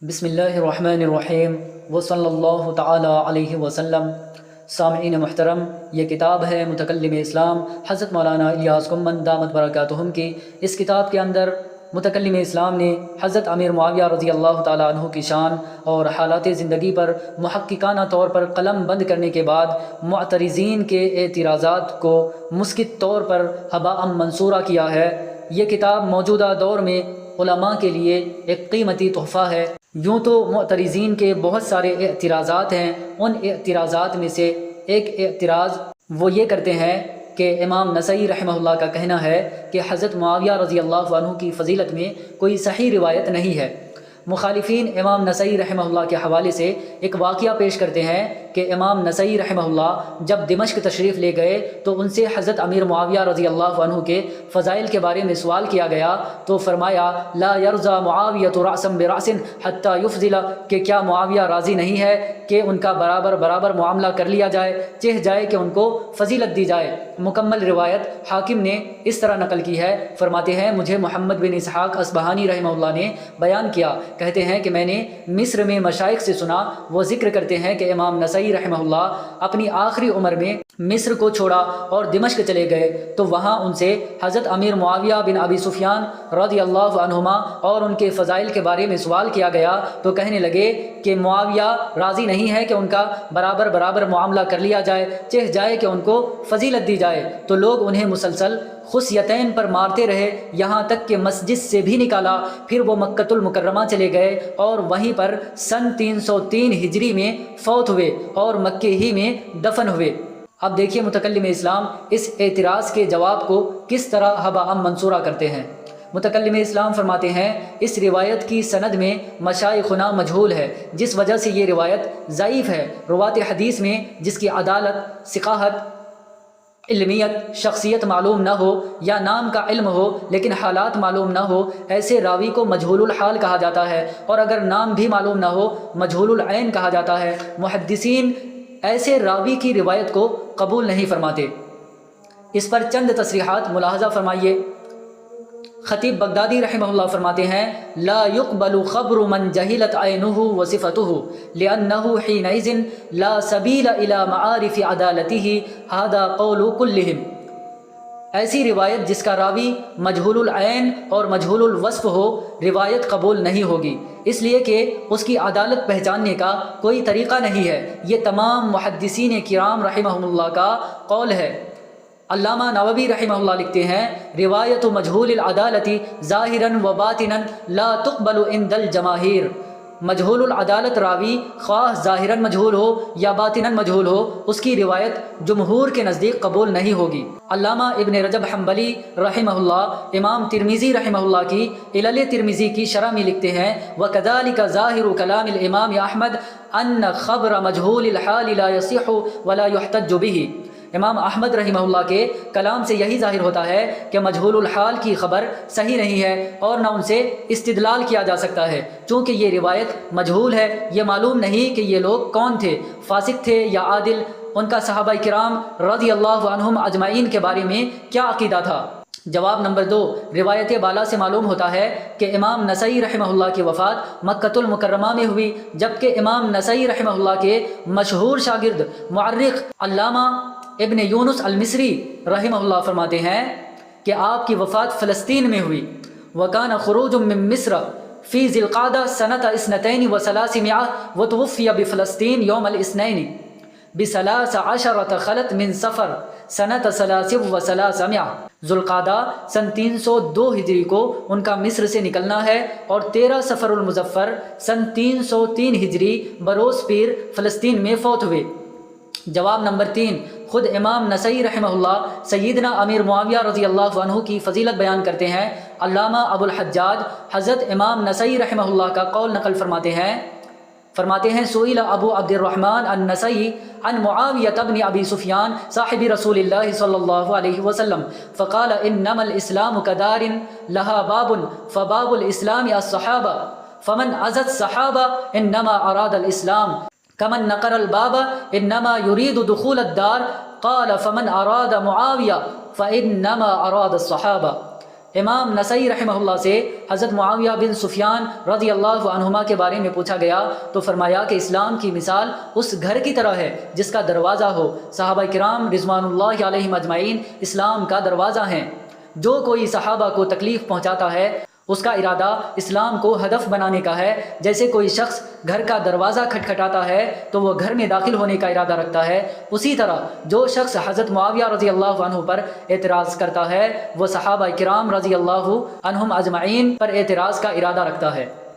بسم اللہ الرحمن الرحیم وصلی اللہ تعالی علیہ وسلم۔ سامعین محترم، یہ کتاب ہے متکلم اسلام حضرت مولانا الیاس قمن دامت برکاتہم کی۔ اس کتاب کے اندر متکلم اسلام نے حضرت امیر معاویہ رضی اللہ تعالیٰ عنہ کی شان اور حالات زندگی پر محققانہ طور پر قلم بند کرنے کے بعد معترضین کے اعتراضات کو مسکت طور پر ہباء منصورہ کیا ہے۔ یہ کتاب موجودہ دور میں علماء کے لیے ایک قیمتی تحفہ ہے۔ یوں تو معترضین کے بہت سارے اعتراضات ہیں، ان اعتراضات میں سے ایک اعتراض وہ یہ کرتے ہیں کہ امام نسائی رحمہ اللہ کا کہنا ہے کہ حضرت معاویہ رضی اللہ عنہ کی فضیلت میں کوئی صحیح روایت نہیں ہے۔ مخالفین امام نسائی رحمہ اللہ کے حوالے سے ایک واقعہ پیش کرتے ہیں کہ امام نسائی رحمہ اللہ جب دمشق تشریف لے گئے تو ان سے حضرت امیر معاویہ رضی اللہ عنہ کے فضائل کے بارے میں سوال کیا گیا تو فرمایا لا یرضی معاویۃ رأسا برأس حتی یفضل، کہ کیا معاویہ راضی نہیں ہے کہ ان کا برابر معاملہ کر لیا جائے، چہ جائے کہ ان کو فضیلت دی جائے۔ مکمل روایت حاکم نے اس طرح نقل کی ہے، فرماتے ہیں مجھے محمد بن اسحاق اصبہانی رحمہ اللہ نے بیان کیا، کہتے ہیں کہ میں نے مصر میں مشائخ سے سنا، وہ ذکر کرتے ہیں کہ امام نسائی رحمہ اللہ اپنی آخری عمر میں مصر کو چھوڑا اور دمشق چلے گئے تو وہاں ان سے حضرت امیر معاویہ بن ابی سفیان رضی اللہ عنہما اور ان کے فضائل کے بارے میں سوال کیا گیا تو کہنے لگے کہ معاویہ راضی نہیں ہے کہ ان کا برابر معاملہ کر لیا جائے، چہ جائے کہ ان کو فضیلت دی جائے۔ تو لوگ انہیں مسلسل خصیتین پر مارتے رہے، یہاں تک کہ مسجد سے بھی نکالا۔ پھر وہ مکۃ المکرمہ چلے گئے اور وہیں پر سن 303 ہجری میں فوت ہوئے اور مکے ہی میں دفن ہوئے۔ اب دیکھیے متکلم اسلام اس اعتراض کے جواب کو کس طرح ہباء منصورہ کرتے ہیں۔ متکلم اسلام فرماتے ہیں اس روایت کی سند میں مشائخنا مجہول ہے، جس وجہ سے یہ روایت ضعیف ہے۔ روات حدیث میں جس کی عدالت، ثقاہت، علمیت، شخصیت معلوم نہ ہو یا نام کا علم ہو لیکن حالات معلوم نہ ہو، ایسے راوی کو مجہول الحال کہا جاتا ہے، اور اگر نام بھی معلوم نہ ہو مجہول العین کہا جاتا ہے۔ محدثین ایسے راوی کی روایت کو قبول نہیں فرماتے۔ اس پر چند تصریحات ملاحظہ فرمائیے۔ خطیب بغدادی رحمہ اللہ فرماتے ہیں لا يقبل خبر من جہلت عینہ وصفته لأنہ حینئذ لا سبیل الى معارف عدالتہ ھذا قول کلہم۔ ایسی روایت جس کا راوی مجہول العین اور مجہول الوصف ہو، روایت قبول نہیں ہوگی، اس لیے کہ اس کی عدالت پہچاننے کا کوئی طریقہ نہیں ہے۔ یہ تمام محدثین کرام رحمہم اللہ کا قول ہے۔ علامہ نووی رحمہ اللہ لکھتے ہیں روایت مجہول العدالت ظاہرا و باطنا لا تقبل عند الجماہیر۔ مجہول العدالت راوی خواہ ظاہراً مجہول ہو یا باطناً مجہول ہو، اس کی روایت جمہور کے نزدیک قبول نہیں ہوگی۔ علامہ ابن رجب حنبلی رحمہ اللہ امام ترمذی رحمہ اللہ کی علل ترمذی کی شرح میں لکھتے ہیں وَكَذَلِكَ ظَاهِرُ كَلَامِ الْإِمَامِ أَحْمَدَ أَنَّ خَبْرَ مَجْهُولِ الْحَالِ لَا يَصِحُّ وَلَا يُحْتَجُّ بِهِ۔ امام احمد رحمہ اللہ کے کلام سے یہی ظاہر ہوتا ہے کہ مجہول الحال کی خبر صحیح نہیں ہے اور نہ ان سے استدلال کیا جا سکتا ہے، چونکہ یہ روایت مجہول ہے۔ یہ معلوم نہیں کہ یہ لوگ کون تھے، فاسق تھے یا عادل، ان کا صحابہ کرام رضی اللہ عنہم اجمعین کے بارے میں کیا عقیدہ تھا۔ جواب نمبر 2، روایت بالا سے معلوم ہوتا ہے کہ امام نسائی رحمہ اللہ کی وفات مکۃ المکرمہ میں ہوئی، جبکہ امام نسائی رحمہ اللہ کے مشہور شاگرد معرخ علامہ ابن یونس المصری رحمہ اللہ فرماتے ہیں کہ آپ کی وفات فلسطین میں ہوئی۔ وَكَانَ خُرُوجٌ مِّن مِّصْرَ فِي ذِي الْقَعْدَةِ سَنَةَ 32 وَتُوُفِّيَ بِفلسطین یوم الاثنین ب13 خلت من سفر سنة 33 ذو القعدہ سن 302 ہجری کو ان کا مصر سے نکلنا ہے اور 13 صفر المظفر سن 303 ہجری بروز پیر فلسطین میں فوت ہوئے۔ جواب نمبر 3، خود امام نسائی رحمہ اللہ سیدنا امیر معاویہ رضی اللہ عنہ کی فضیلت بیان کرتے ہیں۔ علامہ ابو الحجاج حضرت امام نسائی رحمہ اللہ کا قول نقل فرماتے ہیں سئل ابو عبد الرحمن النسائی عن معاویہ بن ابی سفیان صاحب رسول اللہ صلی اللہ علیہ وسلم فقال انما الاسلام كدار لها باب فباب الاسلام الصحابہ فمن عزت الصحابہ انما اراد الاسلام کمن نقر الباب انما يريد دخول الدار قال فمن اراد معاویہ فانما اراد الصحابہ۔ امام نسائی رحمہ اللہ سے حضرت معاویہ بن سفیان رضی اللہ عنہما کے بارے میں پوچھا گیا تو فرمایا کہ اسلام کی مثال اس گھر کی طرح ہے جس کا دروازہ ہو۔ صحابہ کرام رضوان اللہ علیہم اجمعین اسلام کا دروازہ ہیں۔ جو کوئی صحابہ کو تکلیف پہنچاتا ہے اس کا ارادہ اسلام کو ہدف بنانے کا ہے۔ جیسے کوئی شخص گھر کا دروازہ کھٹکھٹاتا ہے تو وہ گھر میں داخل ہونے کا ارادہ رکھتا ہے، اسی طرح جو شخص حضرت معاویہ رضی اللہ عنہ پر اعتراض کرتا ہے وہ صحابہ کرام رضی اللہ عنہم اجمعین پر اعتراض کا ارادہ رکھتا ہے۔